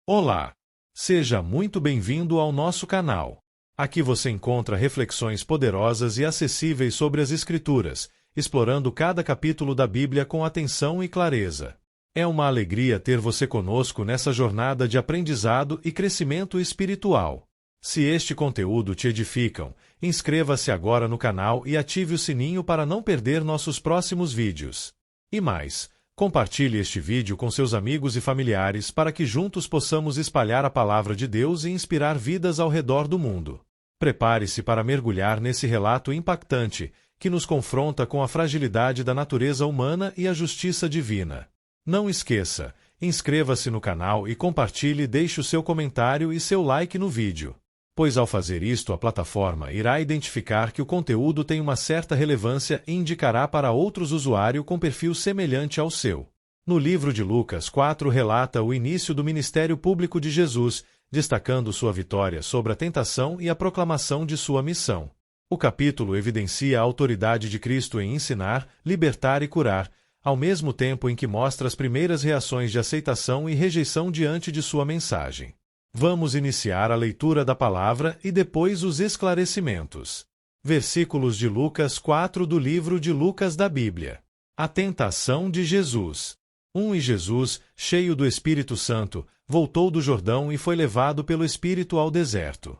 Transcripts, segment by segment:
Olá! Seja muito bem-vindo ao nosso canal. Aqui você encontra reflexões poderosas e acessíveis sobre as Escrituras, explorando cada capítulo da Bíblia com atenção e clareza. É uma alegria ter você conosco nessa jornada de aprendizado e crescimento espiritual. Se este conteúdo te edificam, inscreva-se agora no canal e ative o sininho para não perder nossos próximos vídeos. E mais, compartilhe este vídeo com seus amigos e familiares para que juntos possamos espalhar a palavra de Deus e inspirar vidas ao redor do mundo. Prepare-se para mergulhar nesse relato impactante que nos confronta com a fragilidade da natureza humana e a justiça divina. Não esqueça, inscreva-se no canal e compartilhe e deixe o seu comentário e seu like no vídeo. Pois ao fazer isto a plataforma irá identificar que o conteúdo tem uma certa relevância e indicará para outros usuários com perfil semelhante ao seu. No livro de Lucas 4 relata o início do ministério público de Jesus, destacando sua vitória sobre a tentação e a proclamação de sua missão. O capítulo evidencia a autoridade de Cristo em ensinar, libertar e curar, ao mesmo tempo em que mostra as primeiras reações de aceitação e rejeição diante de sua mensagem. Vamos iniciar a leitura da palavra e depois os esclarecimentos. Versículos de Lucas 4 do livro de Lucas da Bíblia. A tentação de Jesus. E Jesus, cheio do Espírito Santo, voltou do Jordão e foi levado pelo Espírito ao deserto.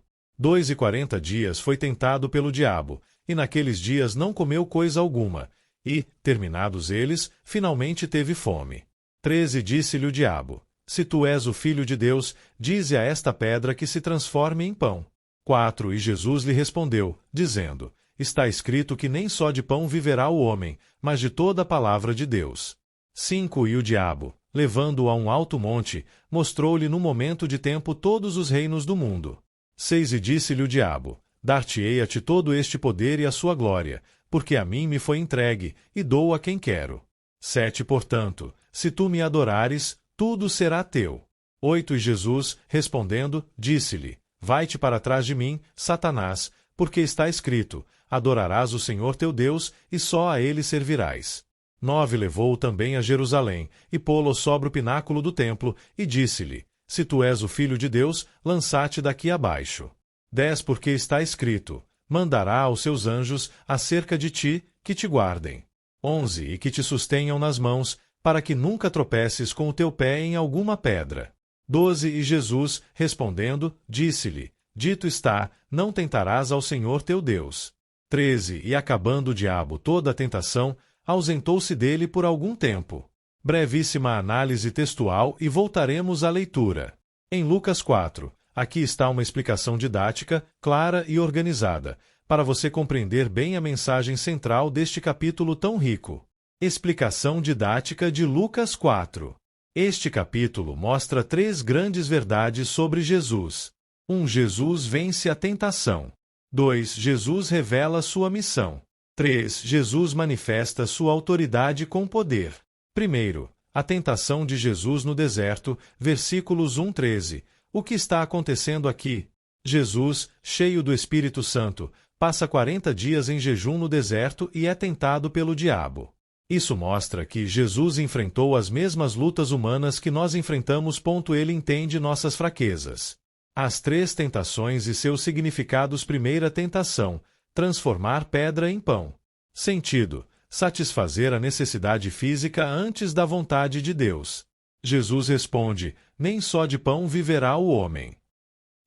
40 dias foi tentado pelo diabo, e naqueles dias não comeu coisa alguma, e, terminados eles, finalmente teve fome. 13 Disse-lhe o diabo: Se tu és o Filho de Deus, dize a esta pedra que se transforme em pão. 4 E Jesus lhe respondeu, dizendo: Está escrito que nem só de pão viverá o homem, mas de toda a palavra de Deus. 5 E o diabo, levando-o a um alto monte, mostrou-lhe num momento de tempo todos os reinos do mundo. 6 E disse-lhe o diabo: Dar-te-ei a ti todo este poder e a sua glória, porque a mim me foi entregue, e dou a quem quero. 7 Portanto, se tu me adorares, tudo será teu. 8 E Jesus, respondendo, disse-lhe: Vai-te para trás de mim, Satanás, porque está escrito: Adorarás o Senhor teu Deus, e só a ele servirás. 9 Levou-o também a Jerusalém, e pô-lo sobre o pináculo do templo, e disse-lhe: Se tu és o Filho de Deus, lança-te daqui abaixo. 10 Porque está escrito: Mandará aos seus anjos acerca de ti, que te guardem. 11 E que te sustenham nas mãos, para que nunca tropeces com o teu pé em alguma pedra. 12 E Jesus, respondendo, disse-lhe: Dito está, não tentarás ao Senhor teu Deus. 13 E acabando o diabo toda a tentação, ausentou-se dele por algum tempo. Brevíssima análise textual e voltaremos à leitura. Em Lucas 4, aqui está uma explicação didática, clara e organizada, para você compreender bem a mensagem central deste capítulo tão rico. Explicação didática de Lucas 4. Este capítulo mostra 3 grandes verdades sobre Jesus. 1. Jesus vence a tentação. 2. Jesus revela sua missão. 3. Jesus manifesta sua autoridade com poder. Primeiro, a tentação de Jesus no deserto, versículos 1-13. O que está acontecendo aqui? Jesus, cheio do Espírito Santo, passa 40 dias em jejum no deserto e é tentado pelo diabo. Isso mostra que Jesus enfrentou as mesmas lutas humanas que nós enfrentamos. Ele entende nossas fraquezas. As 3 tentações e seus significados. Primeira tentação: transformar pedra em pão. Sentido: satisfazer a necessidade física antes da vontade de Deus. Jesus responde: Nem só de pão viverá o homem.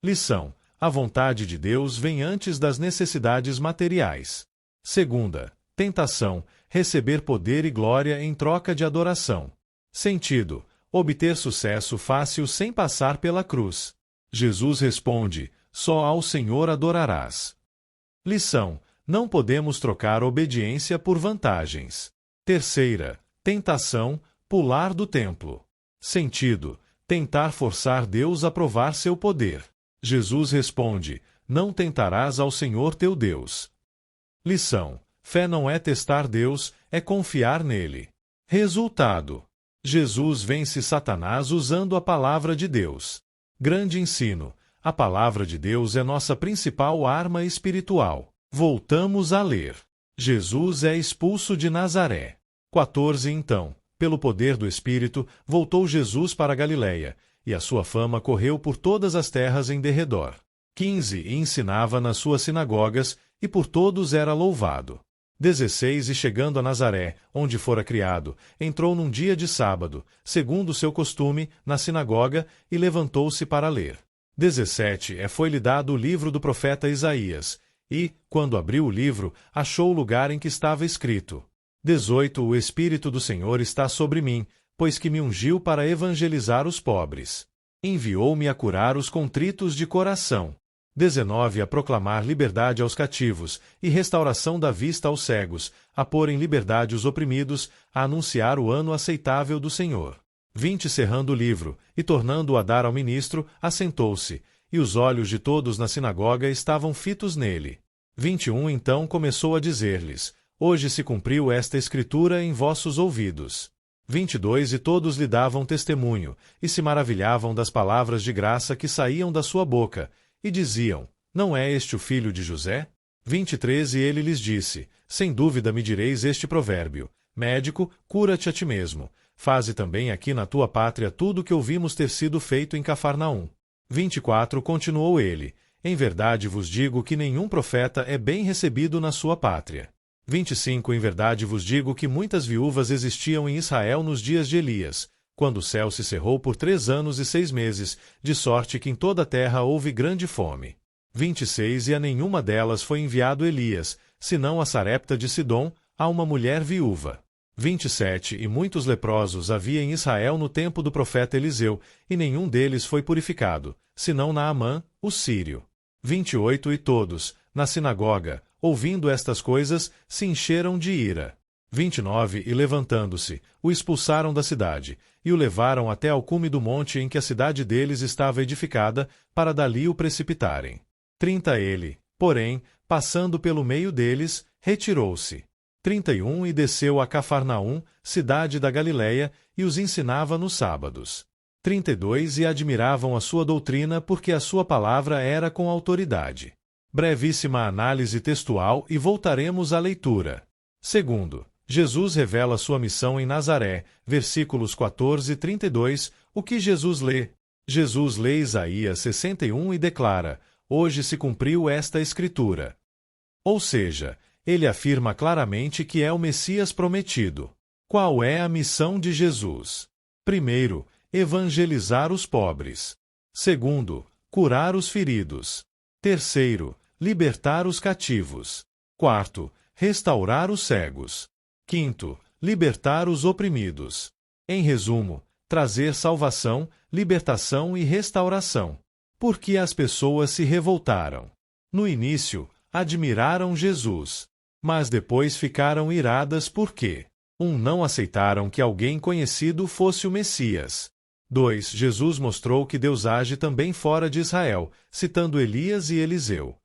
Lição: a vontade de Deus vem antes das necessidades materiais. Segunda tentação: receber poder e glória em troca de adoração. Sentido: obter sucesso fácil sem passar pela cruz. Jesus responde: Só ao Senhor adorarás. Lição: não podemos trocar obediência por vantagens. Terceira tentação: pular do templo. Sentido: tentar forçar Deus a provar seu poder. Jesus responde: Não tentarás ao Senhor teu Deus. Lição: fé não é testar Deus, é confiar nele. Resultado: Jesus vence Satanás usando a palavra de Deus. Grande ensino: a palavra de Deus é nossa principal arma espiritual. Voltamos a ler. Jesus é expulso de Nazaré. 14 Então, pelo poder do Espírito, voltou Jesus para a Galiléia, e a sua fama correu por todas as terras em derredor. 15 E ensinava nas suas sinagogas, e por todos era louvado. 16 E chegando a Nazaré, onde fora criado, entrou num dia de sábado, segundo o seu costume, na sinagoga, e levantou-se para ler. 17 Foi-lhe dado o livro do profeta Isaías, e, quando abriu o livro, achou o lugar em que estava escrito: 18 O Espírito do Senhor está sobre mim, pois que me ungiu para evangelizar os pobres. Enviou-me a curar os contritos de coração. 19 A proclamar liberdade aos cativos, e restauração da vista aos cegos, a pôr em liberdade os oprimidos, a anunciar o ano aceitável do Senhor. 20 Cerrando o livro, e tornando-o a dar ao ministro, assentou-se, e os olhos de todos na sinagoga estavam fitos nele. 21 Então começou a dizer-lhes: Hoje se cumpriu esta escritura em vossos ouvidos. 22 E todos lhe davam testemunho, e se maravilhavam das palavras de graça que saíam da sua boca, e diziam: Não é este o filho de José? 23 E ele lhes disse: Sem dúvida me direis este provérbio: Médico, cura-te a ti mesmo. Faze também aqui na tua pátria tudo o que ouvimos ter sido feito em Cafarnaum. 24 Continuou ele: Em verdade vos digo que nenhum profeta é bem recebido na sua pátria. 25 Em verdade vos digo que muitas viúvas existiam em Israel nos dias de Elias, quando o céu se cerrou por 3 anos e 6 meses, de sorte que em toda a terra houve grande fome. 26 E a nenhuma delas foi enviado Elias, senão a Sarepta de Sidom, a uma mulher viúva. 27 E muitos leprosos havia em Israel no tempo do profeta Eliseu, e nenhum deles foi purificado, senão Naamã, o sírio. 28 E todos, na sinagoga, ouvindo estas coisas, se encheram de ira. 29 E levantando-se, o expulsaram da cidade, e o levaram até ao cume do monte em que a cidade deles estava edificada, para dali o precipitarem. 30 Ele, porém, passando pelo meio deles, retirou-se. 31 E desceu a Cafarnaum, cidade da Galileia, e os ensinava nos sábados. 32 E admiravam a sua doutrina, porque a sua palavra era com autoridade. Brevíssima análise textual e voltaremos à leitura. Segundo, Jesus revela sua missão em Nazaré, versículos 14 e 32, o que Jesus lê. Jesus lê Isaías 61 e declara: Hoje se cumpriu esta escritura. Ou seja, ele afirma claramente que é o Messias prometido. Qual é a missão de Jesus? Primeiro, evangelizar os pobres. Segundo, curar os feridos. Terceiro, libertar os cativos. Quarto, restaurar os cegos. Quinto, libertar os oprimidos. Em resumo, trazer salvação, libertação e restauração. Porque as pessoas se revoltaram. No início, admiraram Jesus, mas depois ficaram iradas porque: 1. Não aceitaram que alguém conhecido fosse o Messias. 2. Jesus mostrou que Deus age também fora de Israel, citando Elias e Eliseu.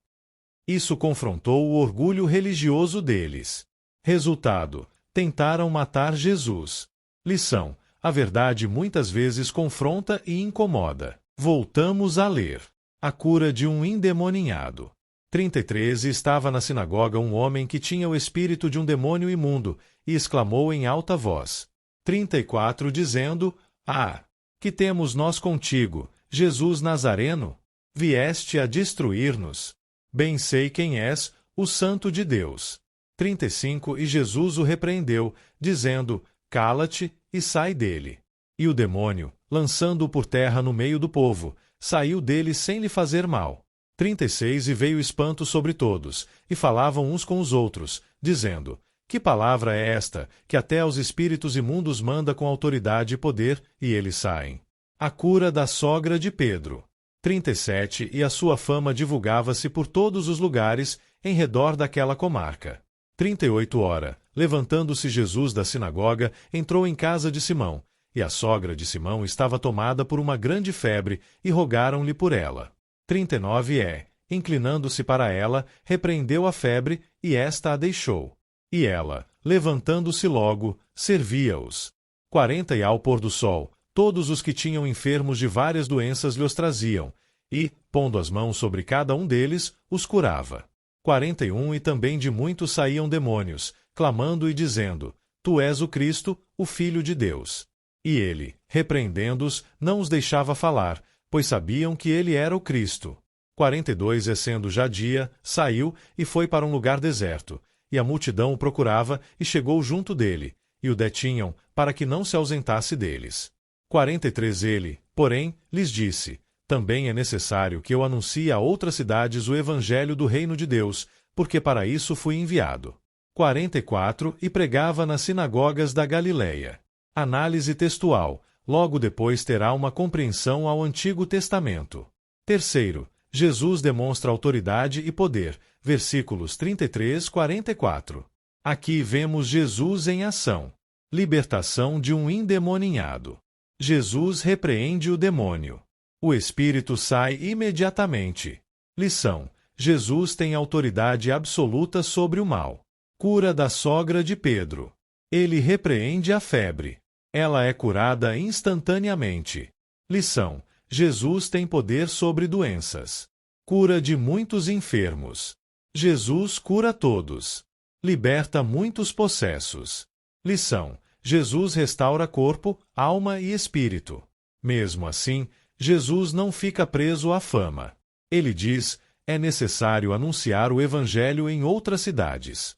Isso confrontou o orgulho religioso deles. Resultado: tentaram matar Jesus. Lição: a verdade muitas vezes confronta e incomoda. Voltamos a ler. A cura de um endemoninhado. 33 Estava na sinagoga um homem que tinha o espírito de um demônio imundo, e exclamou em alta voz. 34 Dizendo: Ah! Que temos nós contigo, Jesus Nazareno? Vieste a destruir-nos. Bem sei quem és, o Santo de Deus. 35 E Jesus o repreendeu, dizendo: Cala-te e sai dele. E o demônio, lançando-o por terra no meio do povo, saiu dele sem lhe fazer mal. 36 E veio espanto sobre todos, e falavam uns com os outros, dizendo: Que palavra é esta, que até aos espíritos imundos manda com autoridade e poder, e eles saem? A cura da sogra de Pedro. 37 E a sua fama divulgava-se por todos os lugares, em redor daquela comarca. 38 Ora, levantando-se Jesus da sinagoga, entrou em casa de Simão, e a sogra de Simão estava tomada por uma grande febre, e rogaram-lhe por ela. 39 Inclinando-se para ela, repreendeu a febre, e esta a deixou. E ela, levantando-se logo, servia-os. 40 E ao pôr do sol, todos os que tinham enfermos de várias doenças lhe os traziam, e, pondo as mãos sobre cada um deles, os curava. 41 E também de muitos saíam demônios, clamando e dizendo: Tu és o Cristo, o Filho de Deus. E ele, repreendendo-os, não os deixava falar, pois sabiam que ele era o Cristo. 42 E sendo já dia, saiu e foi para um lugar deserto, e a multidão o procurava e chegou junto dele, e o detinham, para que não se ausentasse deles. 43 Ele, porém, lhes disse: também é necessário que eu anuncie a outras cidades o evangelho do reino de Deus, porque para isso fui enviado. 44 E pregava nas sinagogas da Galileia. Análise textual. Logo depois terá uma compreensão ao Antigo Testamento. Terceiro, Jesus demonstra autoridade e poder. Versículos 33-44. Aqui vemos Jesus em ação. Libertação de um endemoninhado. Jesus repreende o demônio. O espírito sai imediatamente. Lição: Jesus tem autoridade absoluta sobre o mal. Cura da sogra de Pedro. Ele repreende a febre. Ela é curada instantaneamente. Lição: Jesus tem poder sobre doenças. Cura de muitos enfermos. Jesus cura todos. Liberta muitos possessos. Lição: Jesus restaura corpo, alma e espírito. Mesmo assim, Jesus não fica preso à fama. Ele diz: é necessário anunciar o Evangelho em outras cidades.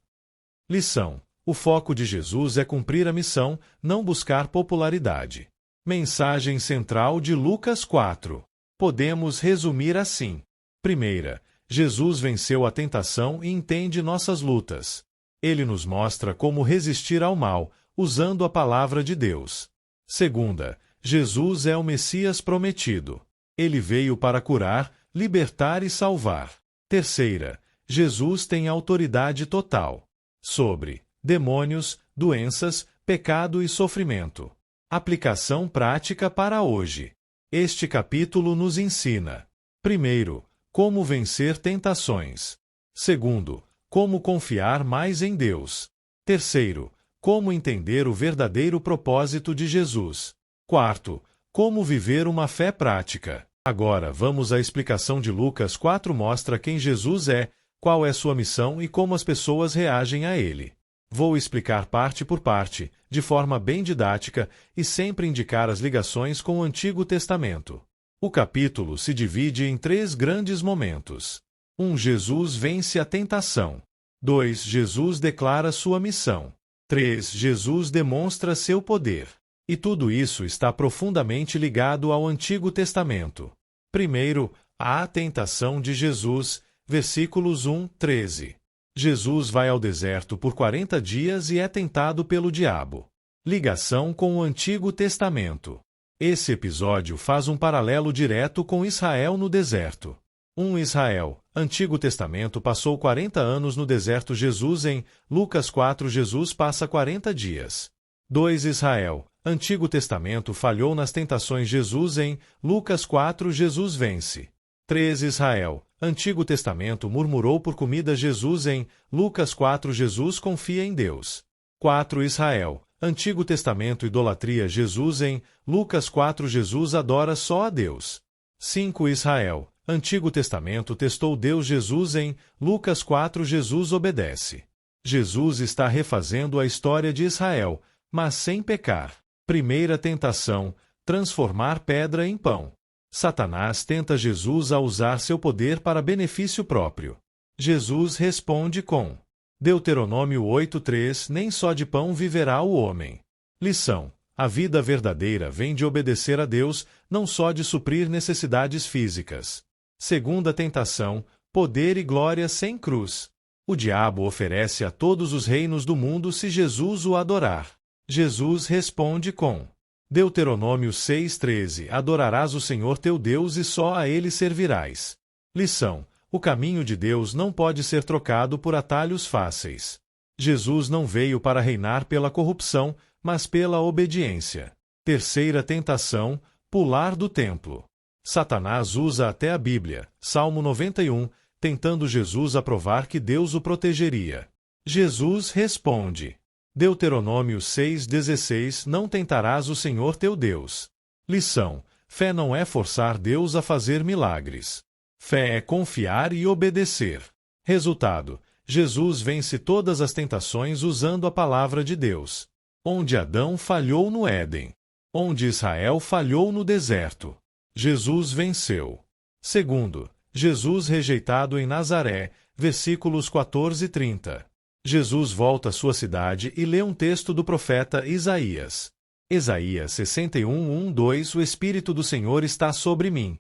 Lição: o foco de Jesus é cumprir a missão, não buscar popularidade. Mensagem central de Lucas 4. Podemos resumir assim. Primeira, Jesus venceu a tentação e entende nossas lutas. Ele nos mostra como resistir ao mal, usando a palavra de Deus. Segunda, Jesus é o Messias prometido. Ele veio para curar, libertar e salvar. Terceira, Jesus tem autoridade total sobre demônios, doenças, pecado e sofrimento. Aplicação prática para hoje. Este capítulo nos ensina: primeiro, como vencer tentações. Segundo, como confiar mais em Deus. Terceiro, como entender o verdadeiro propósito de Jesus. Quarto, como viver uma fé prática. Agora vamos à explicação de Lucas 4. Mostra quem Jesus é, qual é sua missão e como as pessoas reagem a ele. Vou explicar parte por parte, de forma bem didática e sempre indicar as ligações com o Antigo Testamento. O capítulo se divide em 3 grandes momentos. 1. Jesus vence a tentação. 2. Jesus declara sua missão. 3. Jesus demonstra seu poder. E tudo isso está profundamente ligado ao Antigo Testamento. Primeiro, a tentação de Jesus, versículos 1-13. Jesus vai ao deserto por 40 dias e é tentado pelo diabo. Ligação com o Antigo Testamento. Esse episódio faz um paralelo direto com Israel no deserto. 1. Israel, Antigo Testamento, passou 40 anos no deserto. Jesus em Lucas 4. Jesus passa 40 dias. 2. Israel, Antigo Testamento, falhou nas tentações. Jesus em Lucas 4. Jesus vence. 3. Israel, Antigo Testamento, murmurou por comida. Jesus em Lucas 4. Jesus confia em Deus. 4. Israel, Antigo Testamento, idolatria. Jesus em Lucas 4. Jesus adora só a Deus. 5. Israel, Antigo Testamento, testou Deus. Jesus em Lucas 4. Jesus obedece. Jesus está refazendo a história de Israel, mas sem pecar. Primeira tentação: transformar pedra em pão. Satanás tenta Jesus a usar seu poder para benefício próprio. Jesus responde com Deuteronômio 8:3: nem só de pão viverá o homem. Lição: a vida verdadeira vem de obedecer a Deus, não só de suprir necessidades físicas. Segunda tentação: poder e glória sem cruz. O diabo oferece a todos os reinos do mundo se Jesus o adorar. Jesus responde com Deuteronômio 6:13: adorarás o Senhor teu Deus e só a ele servirás. Lição: o caminho de Deus não pode ser trocado por atalhos fáceis. Jesus não veio para reinar pela corrupção, mas pela obediência. Terceira tentação: pular do templo. Satanás usa até a Bíblia, Salmo 91, tentando Jesus a provar que Deus o protegeria. Jesus responde Deuteronômio 6:16: não tentarás o Senhor teu Deus. Lição: fé não é forçar Deus a fazer milagres. Fé é confiar e obedecer. Resultado: Jesus vence todas as tentações usando a palavra de Deus. Onde Adão falhou no Éden. onde Israel falhou no deserto. Jesus venceu. Segundo, Jesus rejeitado em Nazaré, versículos 14 e 30. Jesus volta à sua cidade e lê um texto do profeta Isaías. Isaías 61:1-2 O Espírito do Senhor está sobre mim.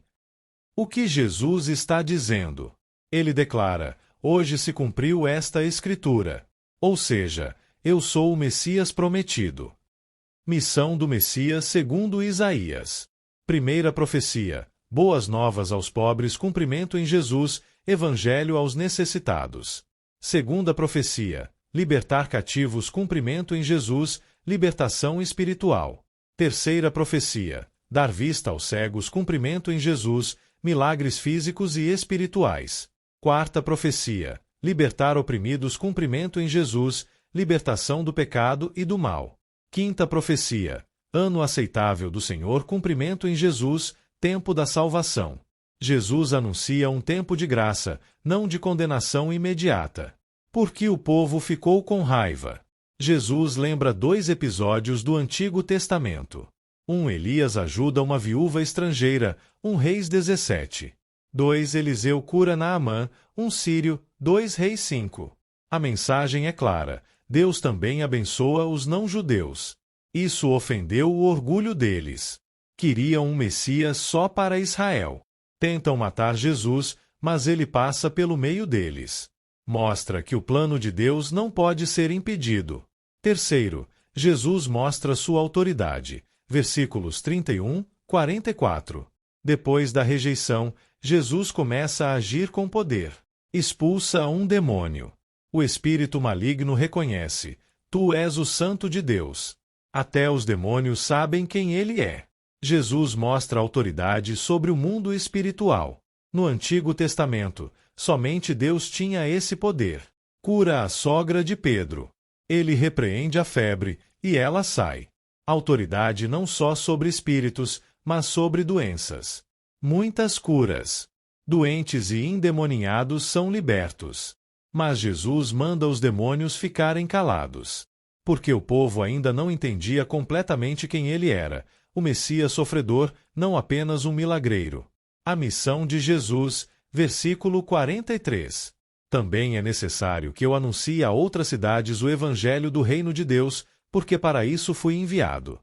O que Jesus está dizendo? Ele declara: hoje se cumpriu esta escritura. Ou seja, eu sou o Messias prometido. Missão do Messias segundo Isaías. Primeira profecia: boas novas aos pobres, cumprimento em Jesus, evangelho aos necessitados. Segunda profecia: libertar cativos, cumprimento em Jesus, libertação espiritual. Terceira profecia: dar vista aos cegos, cumprimento em Jesus, milagres físicos e espirituais. Quarta profecia: libertar oprimidos, cumprimento em Jesus, libertação do pecado e do mal. Quinta profecia: ano aceitável do Senhor, cumprimento em Jesus, tempo da salvação. Jesus anuncia um tempo de graça, não de condenação imediata. Porque o povo ficou com raiva. Jesus lembra 2 episódios do Antigo Testamento. 1 Elias ajuda uma viúva estrangeira, 1 Reis 17. 2 Eliseu cura Naamã, 1 Sírio, 2 Reis 5. A mensagem é clara: Deus também abençoa os não-judeus. Isso ofendeu o orgulho deles. Queriam um Messias só para Israel. Tentam matar Jesus, mas ele passa pelo meio deles. Mostra que o plano de Deus não pode ser impedido. Terceiro, Jesus mostra sua autoridade. Versículos 31-44. Depois da rejeição, Jesus começa a agir com poder. Expulsa um demônio. O espírito maligno reconhece: tu és o Santo de Deus. Até os demônios sabem quem ele é. Jesus mostra autoridade sobre o mundo espiritual. No Antigo Testamento, somente Deus tinha esse poder. Cura a sogra de Pedro. Ele repreende a febre, e ela sai. Autoridade não só sobre espíritos, mas sobre doenças. Muitas curas. Doentes e endemoninhados são libertos. Mas Jesus manda os demônios ficarem calados. Porque o povo ainda não entendia completamente quem ele era, o Messias sofredor, não apenas um milagreiro. A missão de Jesus, versículo 43. Também é necessário que eu anuncie a outras cidades o evangelho do reino de Deus, porque para isso fui enviado.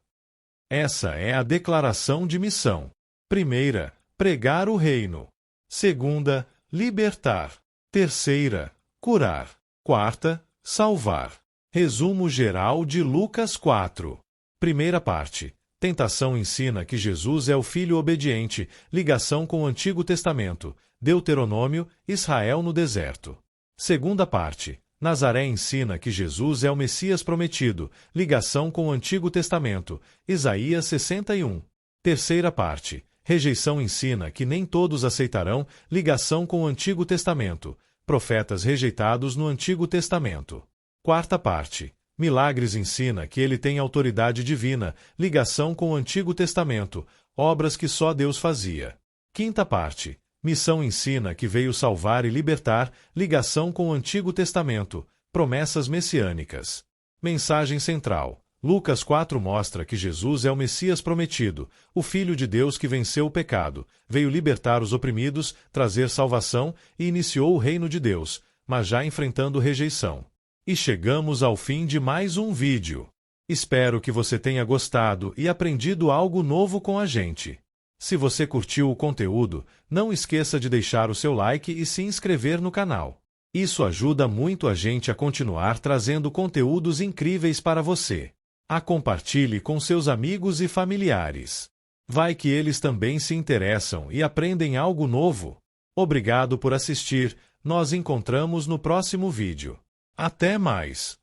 Essa é a declaração de missão. Primeira, pregar o reino. Segunda, libertar. Terceira, curar. Quarta, salvar. Resumo geral de Lucas 4. Primeira parte. Tentação ensina que Jesus é o Filho obediente, ligação com o Antigo Testamento, Deuteronômio, Israel no deserto. Segunda parte. Nazaré ensina que Jesus é o Messias prometido, ligação com o Antigo Testamento, Isaías 61. Terceira parte. Rejeição ensina que nem todos aceitarão, ligação com o Antigo Testamento, profetas rejeitados no Antigo Testamento. Quarta parte. Milagres ensina que ele tem autoridade divina, ligação com o Antigo Testamento, obras que só Deus fazia. Quinta parte. Missão ensina que veio salvar e libertar, ligação com o Antigo Testamento, promessas messiânicas. Mensagem central. Lucas 4 mostra que Jesus é o Messias prometido, o Filho de Deus que venceu o pecado, veio libertar os oprimidos, trazer salvação e iniciou o reino de Deus, mas já enfrentando rejeição. E chegamos ao fim de mais um vídeo. Espero que você tenha gostado e aprendido algo novo com a gente. Se você curtiu o conteúdo, não esqueça de deixar o seu like e se inscrever no canal. Isso ajuda muito a gente a continuar trazendo conteúdos incríveis para você. Compartilhe com seus amigos e familiares. Vai que eles também se interessam e aprendem algo novo. Obrigado por assistir. Nos encontramos no próximo vídeo. Até mais!